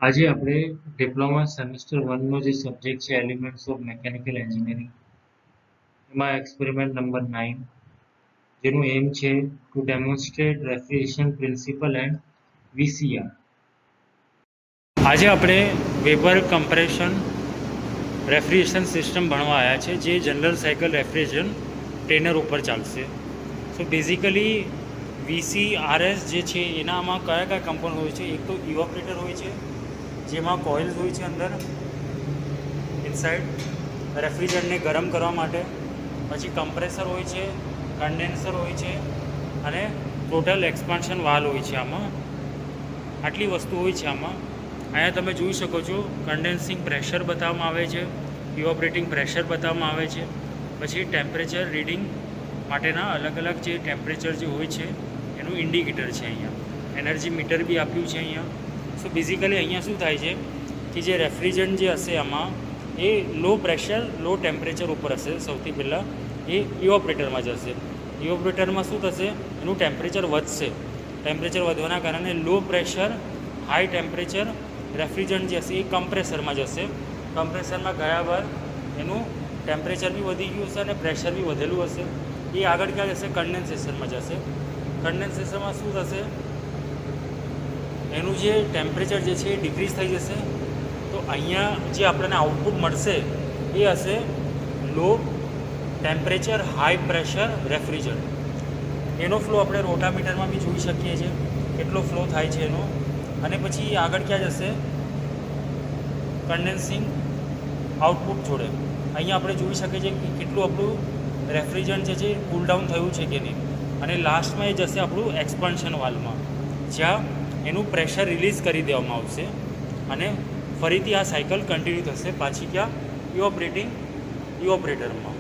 આજે આપણે diploma semester 1 નો જે સબ્જેક્ટ છે એલિમેન્ટ્સ ઓફ મિકેનિકલ એન્જિનિયરિંગ એમાં એક્સપેરિમેન્ટ નંબર 9 જેનું એમ છે to demonstrate refrigeration principle and VCR. આજે આપણે વેપર કમ્પ્રેશન રેફ્રિજરેશન સિસ્ટમ ભણવા આવ્યા છે જે જનરલ સાયકલ રેફ્રિજરેશન ટ્રેનર ઉપર ચાલશે. સો બેઝિકલી વીસીઆરએસ જે છે એનામાં કયા કયા કમ્પોનન્ટ હોય છે? એક તો ઇવોપરેટર હોય છે જેમાં કોઇલ્સ હોય છે અંદર ઇનસાઇડ રેફ્રિજરન્ટને ગરમ કરવા માટે. પછી કમ્પ્રેસર હોય છે, કન્ડેન્સર હોય છે અને ટોટલ એક્સપાન્શન વાલ હોય છે. આમાં આટલી વસ્તુ હોય છે. આમાં અહીંયા તમે જોઈ શકો છો કન્ડેન્સિંગ પ્રેશર બતાવવામાં આવે છે, ઇવોપરેટિંગ પ્રેશર બતાવવામાં આવે છે. પછી ટેમ્પરેચર રીડિંગ માટેના અલગ અલગ જે ટેમ્પરેચર જે હોય છે એનું ઇન્ડિકેટર છે. અહીંયા એનર્જી મીટર બી આપ્યું છે અહીંયા. સો બેઝિકલી અહીંયા શું થાય છે કે જે રેફ્રિજરન્ટ જે હશે આમાં એ લો પ્રેશર લો ટેમ્પરેચર ઉપર હશે. સૌથી પહેલાં એ ઇવોપરેટરમાં જશે. ઇવોપરેટરમાં શું થશે? એનું ટેમ્પરેચર વધશે. ટેમ્પરેચર વધવાના કારણે low pressure high temperature refrigerant જે હશે એ કમ્પ્રેસરમાં જશે. કમ્પ્રેસરમાં ગયા બાદ એનું ટેમ્પરેચર બી વધી ગયું હશે અને પ્રેશર બી વધેલું હશે. એ આગળ ક્યાં જશે? કન્ડેન્સેશનમાં જશે. કન્ડેન્સેશનમાં શું થશે? એનું જે ટેમ્પરેચર જે છે એ ડિક્રીઝ થઈ જશે. તો અહીંયા જે આપણને આઉટપુટ મળશે એ હશે લો ટેમ્પરેચર હાઈ પ્રેશર રેફ્રિજરન્ટ. એનો ફ્લો આપણે રોટામીટરમાં બી જોઈ શકીએ છીએ કેટલો ફ્લો થાય છે એનો. અને પછી આગળ ક્યાં જશે? કન્ડેન્સિંગ આઉટપુટ જોડે. અહીંયા આપણે જોઈ શકીએ છીએ કે કેટલું આપણું રેફ્રિજરન્ટ જે છે કૂલ ડાઉન થયું છે કે નહીં. અને લાસ્ટમાં એ જશે આપણું એક્સપાન્શન વાલ્વમાં જ્યાં એનું પ્રેશર રિલીઝ કરી દેવામાં આવશે અને ફરીથી આ સાયકલ કન્ટિન્યુ થશે પાછી ક્યાં? ઇવોપરેટરમાં.